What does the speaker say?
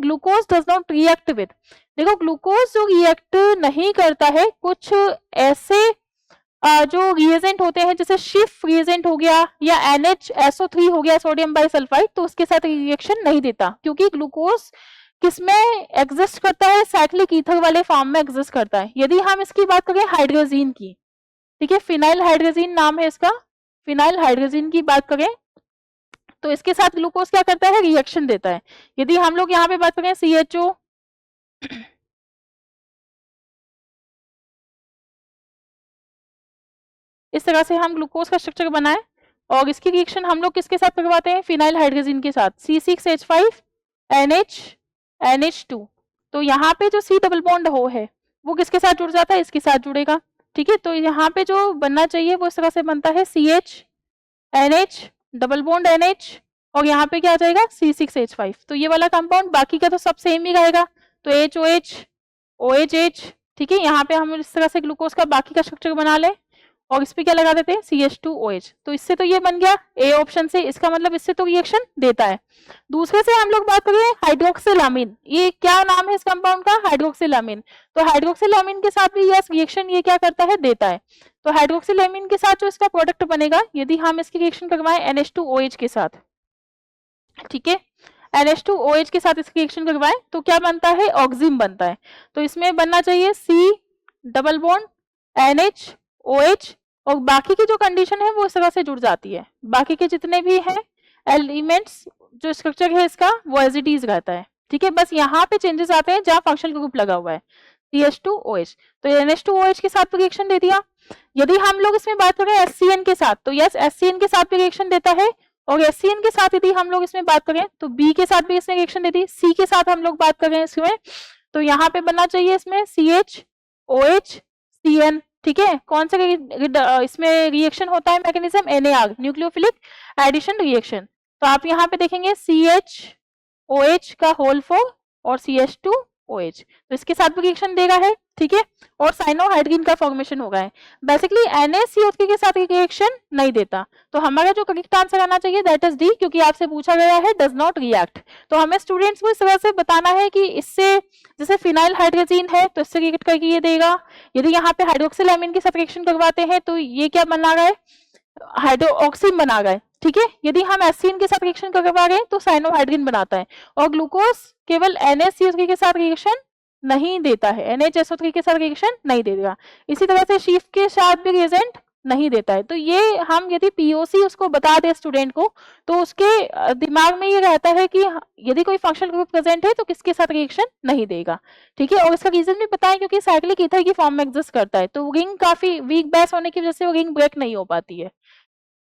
Glucose does not react with, देखो glucose जो react नहीं करता है, कुछ ऐसे जो रिएजेंट होते हैं जैसे शिफ रिएजेंट हो गया या NHSO3 हो गया सोडियम बाइसल्फाइड, तो उसके साथ रिएक्शन नहीं देता, क्योंकि ग्लूकोज किसमें एग्जिस्ट करता है, साइक्लिक ईथर वाले फॉर्म में एग्जिस्ट करता है। यदि हम इसकी बात करें हाइड्रोजीन की, ठीक है, फिनाइल हाइड्रोजीन नाम है इसका, फिनाइल हाइड्रोजीन की बात करें तो इसके साथ ग्लूकोज क्या करता है, रिएक्शन देता है। यदि हम लोग यहाँ पे बात करें CHO, इस तरह से हम ग्लूकोज का स्ट्रक्चर बनाए और इसकी रिएक्शन हम लोग किसके साथ करवाते हैं, फिनाइल हाइड्रोजीन के साथ, C6H5 NH2। तो यहाँ पे जो C डबल बॉन्ड हो है वो किसके साथ जुड़ जाता है, इसके साथ जुड़ेगा, ठीक है। तो यहाँ पे जो बनना चाहिए वो इस तरह से बनता है CH NH double bond NH और यहाँ पे क्या आ जाएगा C6H5। तो ये वाला कंपाउंड बाकी का तो सब सेम ही रहेगा, तो HOH OHH, ठीक है। यहाँ पे हम इस तरह से ग्लूकोज का बाकी का स्ट्रक्चर बना लें और इस पे क्या लगा देते हैं CH2OH। तो इससे तो ये बन गया A ऑप्शन से, इसका मतलब इससे तो रिएक्शन देता है। दूसरे से हम लोग बात करें हाइड्रोक्सिलामीन, ये क्या नाम है इस कंपाउंड का, हाइड्रोक्सिलामीन। तो हाइड्रोक्सिलामीन के साथ भी यस रिएक्शन ये क्या करता है, देता है। तो हाइड्रोक्सिलामीन के साथ जो इसका प्रोडक्ट बनेगा, यदि हम इसकी रिएक्शन करवाएं NH2OH के साथ, ठीक है, NH2OH के साथ इसकी रिएक्शन करवाएं तो क्या बनता है, ऑक्सिम बनता है। तो इसमें बनना चाहिए C डबल बॉन्ड NHOH और बाकी की जो कंडीशन है वो इस तरह से जुड़ जाती है, बाकी के जितने भी हैं एलिमेंट्स जो स्ट्रक्चर है इसका वो एज इट इज रहता है, ठीक है। बस यहाँ पे चेंजेस आते हैं जहाँ फंक्शनल ग्रुप लगा हुआ है CH2OH। तो NH2OH के साथ भी रिएक्शन दे दिया। यदि हम लोग इसमें बात करें HCN के साथ, तो यस HCN के साथ भी रिएक्शन देता है और HCN के साथ यदि हम लोग इसमें बात करें तो B के साथ भी इसने रिएक्शन दे दी। C के साथ हम लोग बात करें इसमें तो यहाँ पे बनना चाहिए इसमें CHOH CN, ठीक है। कौन सा इसमें रिएक्शन होता है mechanism, NAR nucleophilic addition reaction. तो आप यहाँ पे देखेंगे CHOH का होल 4 और CH2OH, तो इसके साथ भी रिएक्शन देगा है, ठीक है। और साइनोहाइड्रीन का फॉर्मेशन होगा है। बेसिकली NaCO3 के साथ रिएक्शन नहीं देता। तो हमारा जो करेक्ट आंसर आना चाहिए दैट इज डी, क्योंकि आपसे पूछा गया है डज नॉट रिएक्ट। तो हमें स्टूडेंट्स को इस तरह से बताना है कि इससे जैसे फिनाइल हाइड्रोजीन है तो इससे रिएक्ट करके ये देगा, यदि यहाँ पे हाइड्रोक्सिलामीन के साथ रिएक्शन करवाते हैं तो ये क्या बना रहा है, हाइड्रोक्सिम बना रहा है, ठीक है। यदि हम एसिन के साथ रिएक्शन करवा रहे हैं तो साइनोहाइड्रीन बनाता है। और ग्लूकोज केवल NaCO3 के साथ रिएक्शन नहीं देता है, NHSO3 के साथ रिएक्शन नहीं देगा। इसी तरह से शीफ के साथ भी रिएजेंट नहीं देता है। तो ये हम यदि POC उसको बता दे स्टूडेंट को तो उसके दिमाग में ये रहता है कि यदि कोई फंक्शनल ग्रुप प्रेजेंट है तो किसके साथ रिएक्शन नहीं देगा, ठीक है। और इसका रीजन भी बताएं क्योंकि साइक्लिक ईथर की फॉर्म में एग्जिस्ट करता है, तो रिंग काफी वीक बेस होने की वजह से वो रिंग ब्रेक नहीं हो पाती है।